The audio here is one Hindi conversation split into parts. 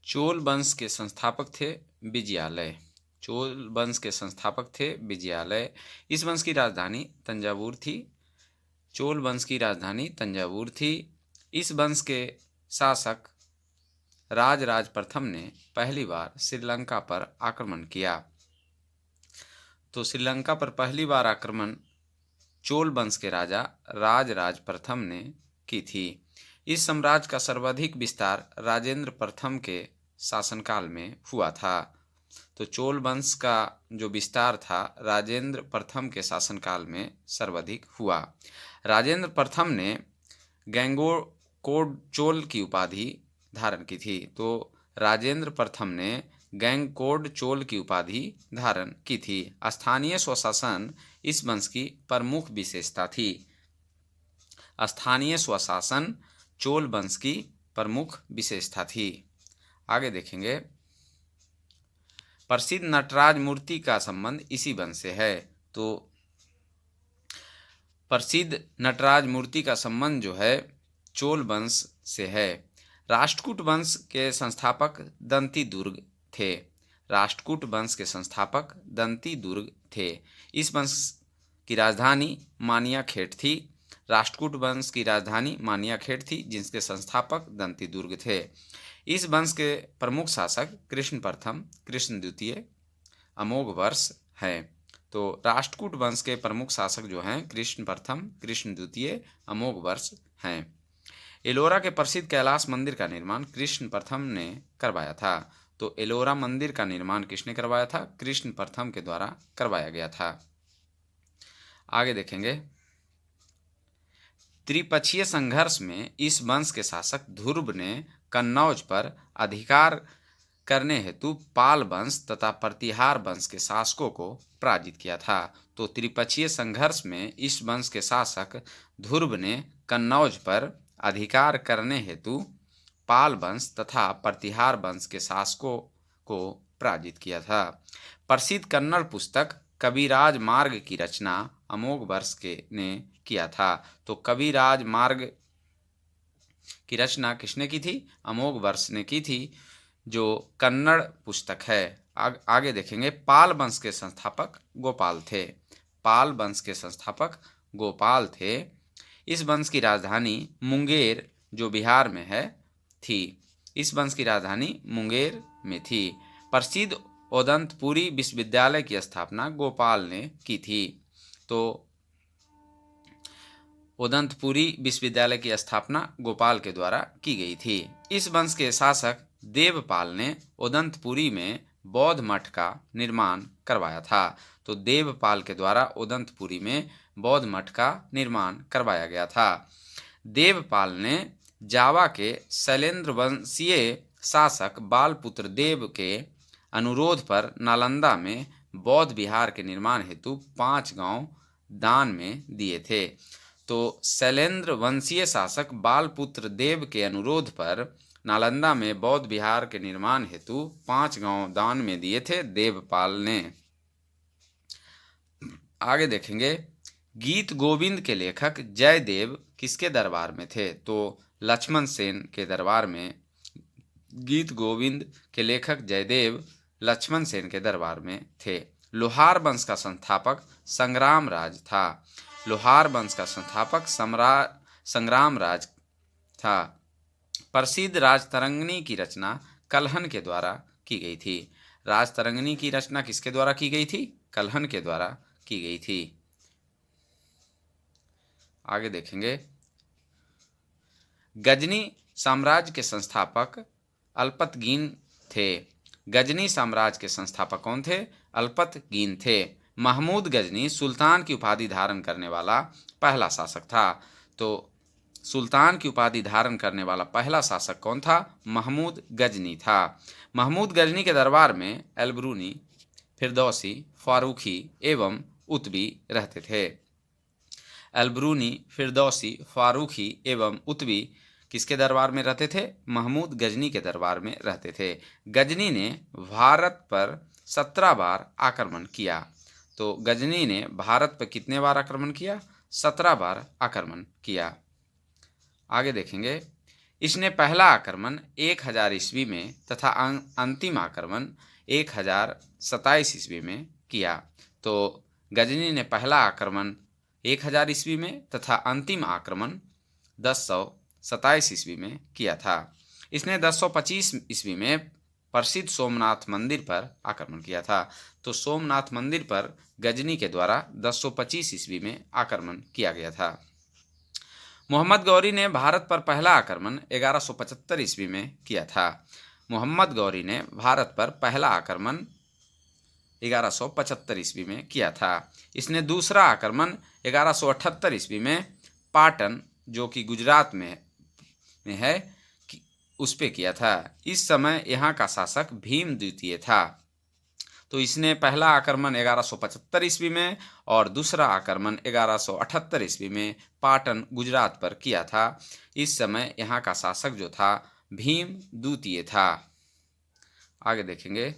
चोल वंश के संस्थापक थे विजयालय। चोल वंश के संस्थापक थे विजयालय। इस वंश की राजधानी तंजावुर थी। चोल वंश की राजधानी तंजावुर थी। इस वंश के शासक राजराज प्रथम ने पहली बार श्रीलंका पर आक्रमण किया। तो श्रीलंका पर पहली बार आक्रमण चोल वंश के राजा राजराज प्रथम ने की थी। इस साम्राज्य का सर्वाधिक विस्तार राजेंद्र प्रथम के शासनकाल में हुआ था। तो चोल वंश का जो विस्तार था राजेंद्र प्रथम के शासनकाल में सर्वाधिक हुआ। राजेंद्र प्रथम ने गंगैकोंड चोल की उपाधि धारण की थी। तो राजेंद्र प्रथम ने गंगैकोंड चोल की उपाधि धारण की थी। स्थानीय स्वशासन इस वंश की प्रमुख विशेषता थी। स्थानीय स्वशासन चोल वंश की प्रमुख विशेषता थी। आगे देखेंगे, प्रसिद्ध नटराज मूर्ति का संबंध इसी वंश से है। तो प्रसिद्ध नटराज मूर्ति का संबंध जो है चोल वंश से है। राष्ट्रकूट वंश के संस्थापक दंती दुर्ग थे। राष्ट्रकूट वंश के संस्थापक दंती दुर्ग थे। इस वंश की राजधानी मानियाखेट थी। राष्ट्रकूट वंश की राजधानी मानियाखेट थी, जिसके संस्थापक दंती दुर्ग थे। इस वंश के प्रमुख शासक कृष्ण प्रथम, कृष्ण द्वितीय, अमोघ वर्ष हैं। तो राष्ट्रकूट वंश के प्रमुख शासक जो हैं कृष्ण प्रथम, कृष्ण द्वितीय, अमोघ वर्ष हैं। एलोरा के प्रसिद्ध कैलाश मंदिर का निर्माण कृष्ण प्रथम ने करवाया था। तो एलोरा मंदिर का निर्माण किसने करवाया था? कृष्ण प्रथम के द्वारा करवाया गया था। आगे देखेंगे, त्रिपक्षीय संघर्ष में इस वंश के शासक ध्रुव ने कन्नौज पर अधिकार करने हेतु पाल वंश तथा प्रतिहार वंश के शासकों को पराजित किया था। तो त्रिपक्षीय संघर्ष में इस वंश के शासक ध्रुव ने कन्नौज पर अधिकार करने हेतु पाल वंश तथा प्रतिहार वंश के शासकों को पराजित किया था। प्रसिद्ध कन्नड़ पुस्तक कविराज मार्ग की रचना अमोघ वर्ष के ने किया था। तो कविराज मार्ग की रचना किसने की थी? अमोघ वर्ष ने की थी, जो कन्नड़ पुस्तक है। आगे देखेंगे, पाल वंश के संस्थापक गोपाल थे। पाल वंश के संस्थापक गोपाल थे। इस वंश की राजधानी मुंगेर जो बिहार में है थी। इस वंश की राजधानी मुंगेर में थी। प्रसिद्ध ओदंतपुरी विश्वविद्यालय की स्थापना गोपाल ने की थी। तो ओदंतपुरी विश्वविद्यालय की स्थापना गोपाल के द्वारा की गई थी। इस वंश के शासक देवपाल ने ओदंतपुरी में बौद्ध मठ का निर्माण करवाया था। तो देवपाल के द्वारा ओदंतपुरी में बौद्ध मठ का निर्माण करवाया गया था। देवपाल ने जावा के शैलेंद्र वंशीय शासक बालपुत्र देव के अनुरोध पर नालंदा में बौद्ध विहार के निर्माण हेतु 5 गांव दान में दिए थे। तो शैलेंद्र वंशीय शासक बालपुत्र देव के अनुरोध पर नालंदा में बौद्ध विहार के निर्माण हेतु 5 गांव दान में दिए थे देवपाल ने। आगे देखेंगे, गीत गोविंद के लेखक जयदेव किसके दरबार में थे? तो लक्ष्मण सेन के दरबार में गीत गोविंद के लेखक जयदेव लक्ष्मण सेन के दरबार में थे। लोहार वंश का संस्थापक संग्राम राज था। लोहार वंश का संस्थापक संग्राम राज था। प्रसिद्ध राजतरंगिणी की रचना कल्हन के द्वारा की गई थी। राजतरंगिणी की रचना किसके द्वारा की गई थी? कल्हन के द्वारा की गई थी। आगे देखेंगे, गजनी साम्राज्य के संस्थापक अल्पतगीन थे। गजनी साम्राज्य के संस्थापक कौन थे? अल्पतगीन थे। महमूद गजनी सुल्तान की उपाधि धारण करने वाला पहला शासक था। तो सुल्तान की उपाधि धारण करने वाला पहला शासक कौन था? महमूद गजनी था। महमूद गजनी के दरबार में अलबरूनी, फिरदौसी, फारूकी एवं उतबी रहते थे। अलबरूनी, फिरदौसी, फारूकी एवं उतबी किसके दरबार में रहते थे? महमूद गजनी के दरबार में रहते थे। गजनी ने भारत पर 17 बार आक्रमण किया। तो गजनी ने भारत पर कितने बार आक्रमण किया? 17 बार आक्रमण किया। आगे देखेंगे, इसने पहला आक्रमण 1000 ईस्वी में तथा अंतिम आक्रमण 1027 ईस्वी में किया। तो गजनी ने पहला आक्रमण 1000 ईस्वी में तथा अंतिम आक्रमण 1027 ईस्वी में किया था। इसने 1025 ईस्वी में प्रसिद्ध सोमनाथ मंदिर पर आक्रमण किया था। तो सोमनाथ मंदिर पर गजनी के द्वारा 1025 ईस्वी में आक्रमण किया गया था। मोहम्मद गौरी ने भारत पर पहला आक्रमण 1175 ईस्वी में किया था। मोहम्मद गौरी ने भारत पर पहला आक्रमण 1175 ईस्वी में किया था। इसने दूसरा आक्रमण 1178 ईस्वी में पाटन, जो कि गुजरात में है, उस पे किया था। इस समय यहाँ का शासक भीम द्वितीय था। तो इसने पहला आक्रमण 1175 ईस्वी में और दूसरा आक्रमण 1178 ईस्वी में पाटन, गुजरात पर किया था। इस समय यहाँ का शासक जो था भीम द्वितीय था। आगे देखेंगे।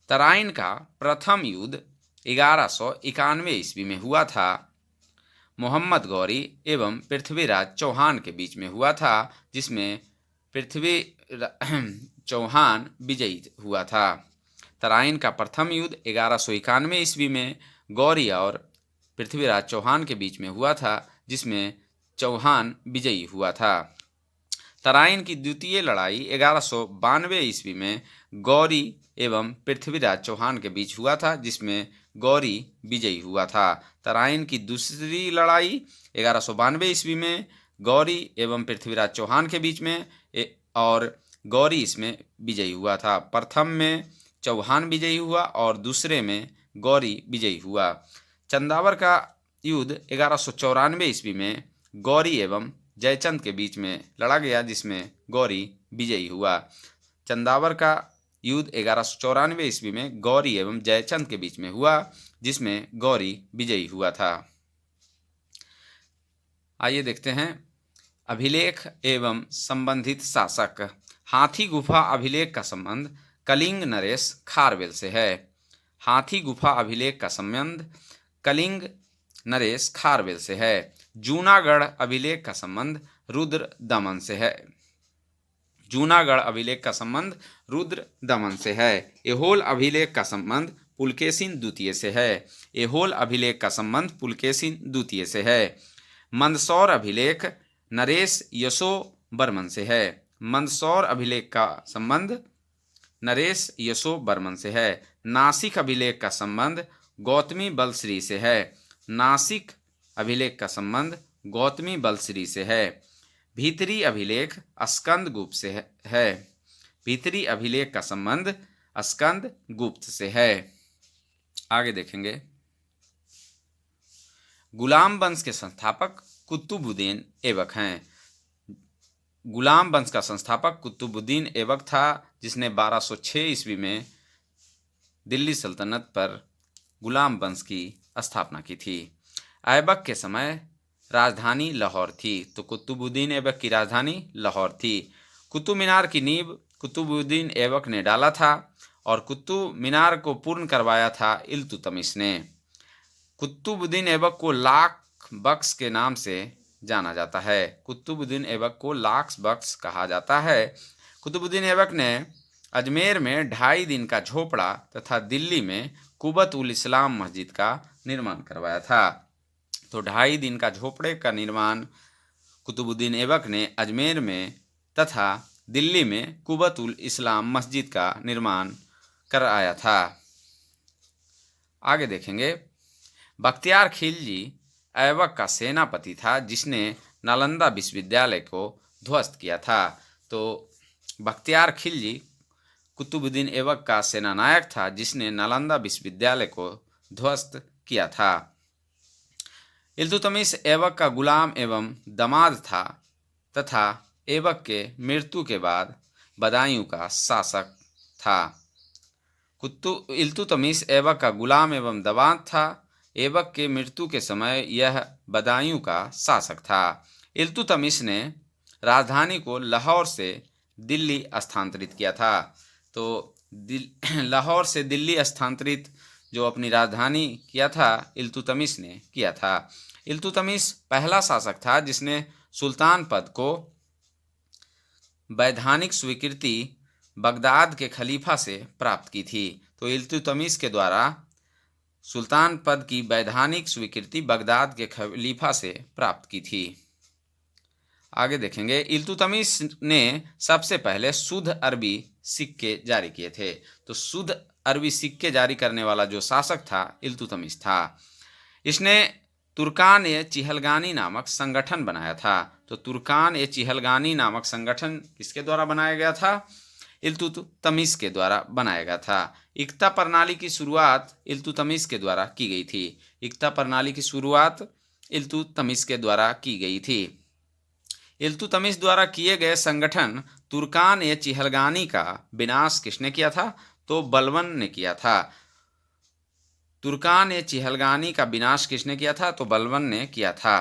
तराइन का प्रथम युद्ध 1191 ईस्वी में हुआ था। मोहम्मद गौरी एवं पृथ्वीराज चौहान के बीच में हुआ था, जिसमें पृथ्वी चौहान विजयी हुआ था। तराइन का प्रथम युद्ध 1191 ईस्वी में गौरी और पृथ्वीराज चौहान के बीच में हुआ था, जिसमें चौहान विजयी हुआ था। तराइन की द्वितीय लड़ाई 1192 ईस्वी में गौरी एवं पृथ्वीराज चौहान के बीच हुआ था, जिसमें गौरी विजयी हुआ था। तराइन की दूसरी लड़ाई 1192 ईस्वी में गौरी एवं पृथ्वीराज चौहान के बीच में और गौरी इसमें विजयी हुआ था। प्रथम में चौहान विजयी हुआ और दूसरे में गौरी विजयी हुआ। चंदावर का युद्ध 1194 ईस्वी में गौरी एवं जयचंद के बीच में लड़ा गया, जिसमें गौरी विजयी हुआ। चंदावर का युद्ध 1194 ईस्वी में गौरी एवं जयचंद के बीच में हुआ, जिसमें गौरी विजयी हुआ था। आइए देखते हैं अभिलेख एवं संबंधित शासक। हाथी गुफा अभिलेख का संबंध कलिंग नरेश खारवेल से है। हाथी गुफा अभिलेख का संबंध कलिंग नरेश खारवेल से है। जूनागढ़ अभिलेख का संबंध रुद्र दमन से है। जूनागढ़ अभिलेख का संबंध रुद्र दमन से है। एहोल अभिलेख का संबंध पुलकेशिन द्वितीय से है। एहोल अभिलेख का संबंध पुलकेशिन द्वितीय से है। मंदसौर अभिलेख नरेश यशो बर्मन से है। मंदसौर अभिलेख का संबंध नरेश यशो बर्मन से है। नासिक अभिलेख का संबंध गौतमी बलश्री से है। नासिक अभिलेख का संबंध गौतमी बलश्री से है। भीतरी अभिलेख स्कंद गुप्त से है। भीतरी अभिलेख का संबंध स्कंद गुप्त से है। आगे देखेंगे। गुलाम वंश के संस्थापक कुतुबुद्दीन ऐबक हैं। गुलाम वंश का संस्थापक कुतुबुद्दीन ऐबक था, जिसने 1206 ईस्वी में दिल्ली सल्तनत पर गुलाम वंश की स्थापना की थी। ऐबक के समय राजधानी लाहौर थी। तो कुतुबुद्दीन ऐबक की राजधानी लाहौर थी। कुतुब मीनार की नींव कुतुबुद्दीन ऐबक ने डाला था और कुतुब मीनार को पूर्ण करवाया था इल्तुतमिश ने। कुतुबुद्दीन ऐबक को लाख बख्श के नाम से जाना जाता है। कुतुबुद्दीन ऐबक को लाख बख्श कहा जाता है। कुतुबुद्दीन ऐबक ने अजमेर में 2.5 दिन का झोपड़ा तथा दिल्ली में कुबत उल इस्लाम मस्जिद का निर्माण करवाया था। तो 2.5 दिन का झोपड़े का निर्माण कुतुबुद्दीन ऐबक ने अजमेर में तथा दिल्ली में कुबत उल इस्लाम मस्जिद का निर्माण कराया था। आगे देखेंगे। बख्तियार खिलजी ऐबक का सेनापति था, जिसने नालंदा विश्वविद्यालय को ध्वस्त किया था। तो बख्तियार खिलजी कुतुबुद्दीन ऐबक का सेनानायक था, जिसने नालंदा विश्वविद्यालय को ध्वस्त किया था। इल्तुतमिश ऐबक का गुलाम एवं दामाद था तथा ऐबक के मृत्यु के बाद बदायूं का शासक था। इल्तुतमिश ऐबक का गुलाम एवं दामाद था। ऐबक के मृत्यु के समय यह बदायूं का शासक था। इल्तुतमिश ने राजधानी को लाहौर से दिल्ली स्थानांतरित किया था। तो लाहौर से दिल्ली स्थानांतरित जो अपनी राजधानी किया था इल्तुतमिश ने किया था। इल्तुतमिश पहला शासक था जिसने सुल्तान पद को वैधानिक स्वीकृति बगदाद के खलीफा से प्राप्त की थी। तो इल्तुतमिश के द्वारा सुल्तान पद की वैधानिक स्वीकृति बगदाद के खलीफा से प्राप्त की थी। आगे देखेंगे, इल्तुतमिश ने सबसे पहले शुद्ध अरबी सिक्के जारी किए थे। तो शुद्ध अरबी सिक्के जारी करने वाला जो शासक था इल्तुतमिश था। इसने तुर्कान ए चिहलगानी नामक संगठन बनाया था। तो तुर्कान ए चिहलगानी नामक संगठन किसके द्वारा बनाया गया था? इल्तुतमिश के द्वारा बनाया गया था। इक्ता प्रणाली की शुरुआत इल्तुतमिश के द्वारा की गई थी। इक्ता प्रणाली की शुरुआत इल्तुतमिश के द्वारा की गई थी। इल्तुतमिश द्वारा किए गए संगठन तुर्कान ए चिहलगानी का विनाश किसने किया था? तो बलबन ने किया था। तुर्कान ए चिहलगानी का विनाश किसने किया था? तो बलबन ने किया था।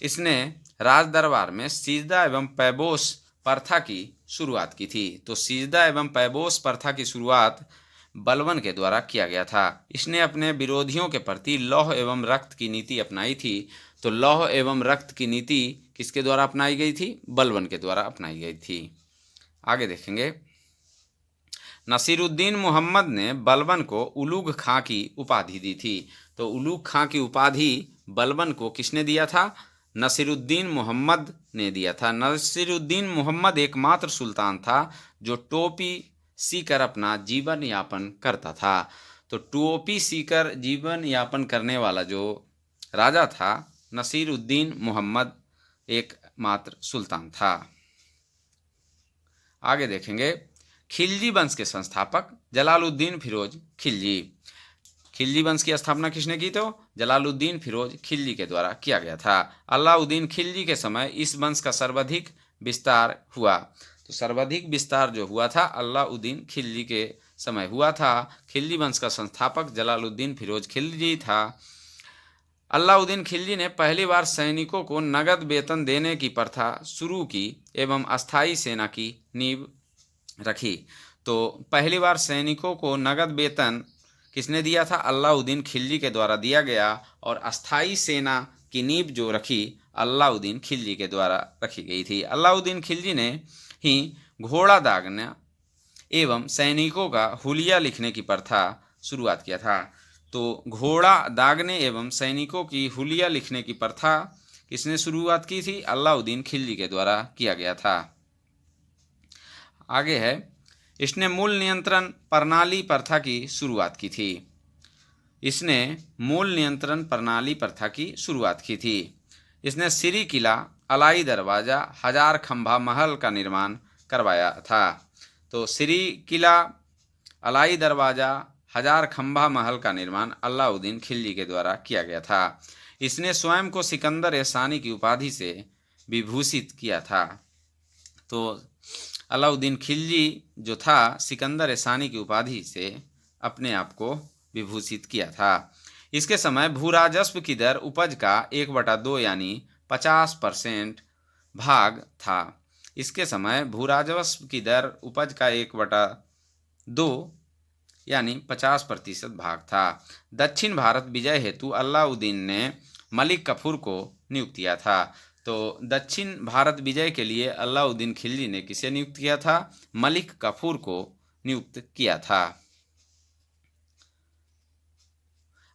इसने राज दरबार में सिजदा एवं पैबोस प्रथा की शुरुआत की थी। तो सिजदा एवं पैबोस प्रथा की शुरुआत बलबन के द्वारा किया गया था। इसने अपने विरोधियों के प्रति लौह एवं रक्त की नीति अपनाई थी। तो लौह एवं रक्त की नीति किसके द्वारा अपनाई गई थी? बलबन के द्वारा अपनाई गई थी। आगे देखेंगे, नसीरुद्दीन मोहम्मद ने बलबन को उलूग खां की उपाधि दी थी। तो उलूग खां की उपाधि बलबन को किसने दिया था? नसीरुद्दीन मोहम्मद ने दिया था। नसीरुद्दीन मोहम्मद एकमात्र सुल्तान था जो टोपी सीकर अपना जीवन यापन करता था। तो टोपी सीकर जीवन यापन करने वाला जो राजा था नसीरुद्दीन मोहम्मद एकमात्र सुल्तान था। आगे देखेंगे, खिलजी वंश के संस्थापक जलालुद्दीन फिरोज खिलजी। खिलजी वंश की स्थापना किसने की? तो जलालुद्दीन फिरोज खिलजी के द्वारा किया गया था। अलाउद्दीन खिलजी के समय इस वंश का सर्वाधिक विस्तार हुआ। तो सर्वाधिक विस्तार जो हुआ था अलाउद्दीन खिलजी के समय हुआ था। खिलजी वंश का संस्थापक जलालुद्दीन फिरोज खिलजी था। अलाउद्दीन खिलजी ने पहली बार सैनिकों को नगद वेतन देने की प्रथा शुरू की एवं अस्थायी सेना की नींव रखी। तो पहली बार सैनिकों को नगद वेतन किसने दिया था? अलाउद्दीन खिलजी के द्वारा दिया गया। और अस्थायी सेना की नींव जो रखी अलाउद्दीन खिलजी के द्वारा रखी गई थी। अलाउद्दीन खिलजी ने ही घोड़ा दागना एवं सैनिकों का हुलिया लिखने की प्रथा शुरुआत किया था। तो घोड़ा दागने एवं सैनिकों की हुलिया लिखने की प्रथा किसने शुरुआत की थी? अलाउद्दीन खिलजी के द्वारा किया गया था। आगे है, इसने मूल नियंत्रण प्रणाली प्रथा की शुरुआत की थी। इसने मूल नियंत्रण प्रणाली प्रथा की शुरुआत की थी। इसने सिरी किला, अलाई दरवाज़ा, हजार खंभा महल का निर्माण करवाया था। तो सिरी किला, अलाई दरवाज़ा, हजार खंभा महल का निर्माण अलाउद्दीन खिलजी के द्वारा किया गया था। इसने स्वयं को सिकंदर ए सानी की उपाधि से विभूषित किया था। तो अलाउद्दीन खिलजी जो था सिकंदर ए सानी की उपाधि से अपने आप को विभूषित किया था। इसके समय भूराजस्व की दर उपज का 1/2 यानी 50% भाग था। इसके समय भूराजस्व की दर उपज का 1/2 यानी 50% भाग था। दक्षिण भारत विजय हेतु अलाउद्दीन ने मलिक कफूर को नियुक्त किया था। तो दक्षिण भारत विजय के लिए अलाउद्दीन खिलजी ने किसे नियुक्त किया था? मलिक कफूर को नियुक्त किया था।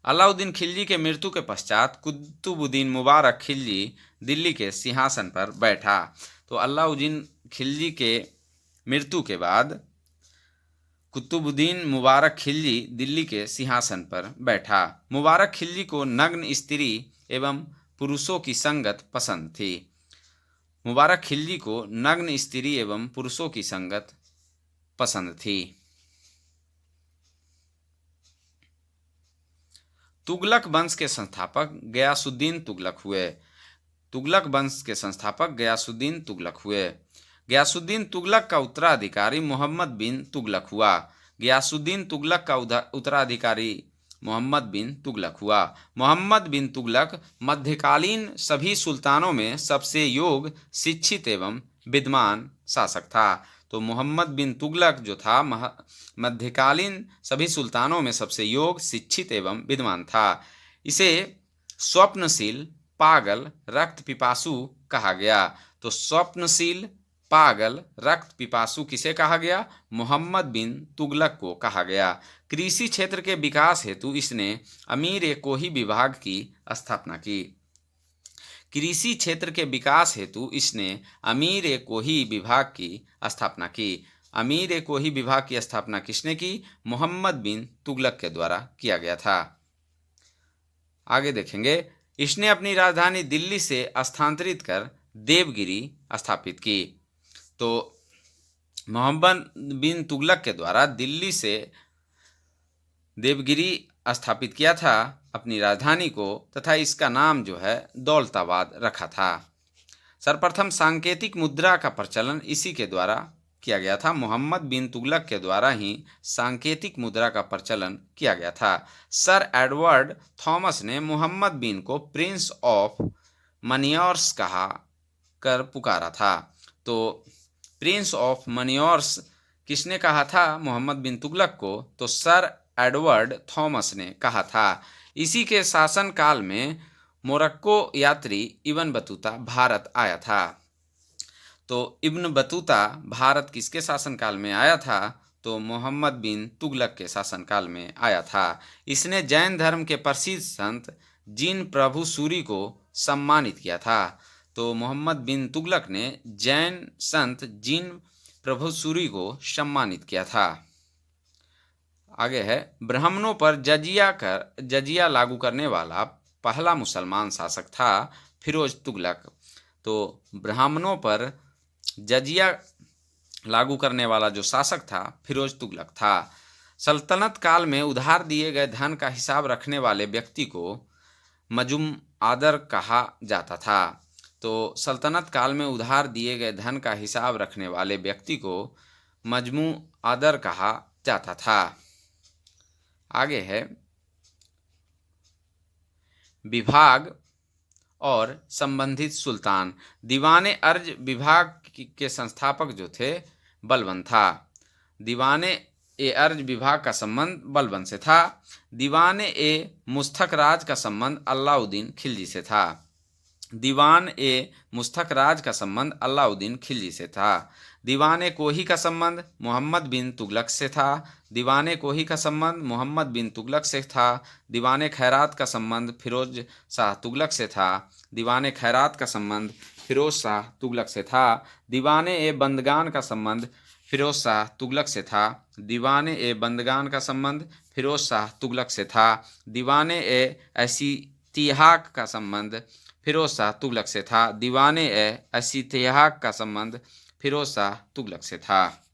अलाउद्दीन खिलजी के मृत्यु के पश्चात कुतुबुद्दीन मुबारक खिलजी दिल्ली के सिंहासन पर बैठा। तो अलाउद्दीन खिलजी के मृत्यु के बाद कुतुबुद्दीन मुबारक खिलजी दिल्ली के सिंहासन पर बैठा। मुबारक खिलजी को नग्न स्त्री एवं पुरुषों की संगत पसंद थी। मुबारक खिलजी को नग्न स्त्री एवं पुरुषों की संगत पसंद थी। तुगलक वंश के संस्थापक गयासुद्दीन तुगलक हुए। तुगलक वंश के संस्थापक गयासुद्दीन तुगलक हुए। गयासुद्दीन तुगलक का उत्तराधिकारी मोहम्मद बिन तुगलक हुआ। गयासुद्दीन तुगलक का उत्तराधिकारी मोहम्मद बिन तुगलक हुआ। मोहम्मद बिन तुगलक मध्यकालीन सभी सुल्तानों में सबसे योग्य, शिक्षित एवं विद्वान शासक था। तो मोहम्मद बिन तुगलक जो था मध्यकालीन सभी सुल्तानों में सबसे योग्य, शिक्षित एवं विद्वान था। इसे स्वप्नशील पागल, रक्त पिपासु कहा गया। तो स्वप्नशील, पागल, रक्त पिपासु किसे कहा गया? मोहम्मद बिन तुगलक को कहा गया। कृषि क्षेत्र के विकास हेतु इसने अमीर-ए-कोही विभाग की स्थापना की। कृषि क्षेत्र के विकास हेतु इसने अमीर-ए-कोही विभाग की स्थापना की। अमीर-ए-कोही विभाग की स्थापना किसने की? मोहम्मद बिन तुगलक के द्वारा किया गया था। आगे देखेंगे, इसने अपनी राजधानी दिल्ली से स्थानांतरित कर देवगिरी स्थापित की। तो मोहम्मद बिन तुगलक के द्वारा दिल्ली से देवगिरी स्थापित किया था अपनी राजधानी को, तथा इसका नाम जो है दौलताबाद रखा था। सर्वप्रथम सांकेतिक मुद्रा का प्रचलन इसी के द्वारा किया गया था। मोहम्मद बिन तुगलक के द्वारा ही सांकेतिक मुद्रा का प्रचलन किया गया था। सर एडवर्ड थॉमस ने मोहम्मद बिन को प्रिंस ऑफ मनियर्स कहा कर पुकारा था। तो प्रिंस ऑफ मनियर्स किसने कहा था मोहम्मद बिन तुगलक को? तो सर एडवर्ड थॉमस ने कहा था। इसी के शासन काल में मोरक्को यात्री इब्न बतूता भारत आया था। तो इब्न बतूता भारत किसके शासनकाल में आया था? तो मोहम्मद बिन तुगलक के शासनकाल में आया था। इसने जैन धर्म के प्रसिद्ध संत जिन प्रभु सूरी को सम्मानित किया था। तो मोहम्मद बिन तुगलक ने जैन संत जिन प्रभु सूरी को सम्मानित किया था। आगे है, ब्राह्मणों पर जजिया लागू करने वाला पहला मुसलमान शासक था फिरोज तुगलक। तो ब्राह्मणों पर जजिया लागू करने वाला जो शासक था फिरोज तुगलक था। सल्तनत काल में उधार दिए गए धन का हिसाब रखने वाले व्यक्ति को मजूम आदर कहा जाता था। तो सल्तनत काल में उधार दिए गए धन का हिसाब रखने वाले व्यक्ति को मजमू आदर कहा जाता था। आगे है, विभाग और संबंधित सुल्तान। दीवाने अर्ज विभाग के संस्थापक जो थे बलबन था। दीवाने ए अर्ज विभाग का संबंध बलबन से था। दीवाने ए मुस्तक राज का संबंध अलाउद्दीन खिलजी से था। दीवान ए मुस्तक राज का संबंध अलाउद्दीन खिलजी से था। दीवाने कोही का संबंध मोहम्मद बिन तुगलक से था। दीवाने कोही का संबंध मोहम्मद बिन तुगलक से था। दीवाने खैरात का संबंध फिरोज शाह तुगलक से था। दीवाने खैरात का संबंध फिरोज शाह तुगलक से था। दीवाने ए बंदगान का संबंध फिरोज शाह तुगलक से था। दीवाने ए बंदगान का संबंध फिरोज शाह तुगलक से था। दीवाने ए ऐसितिहाक का संबंध फिरोज शाह तुगलक से था। दीवाने ए ऐसितिहाक का संबंध फिरोज शाह तुगलक से था।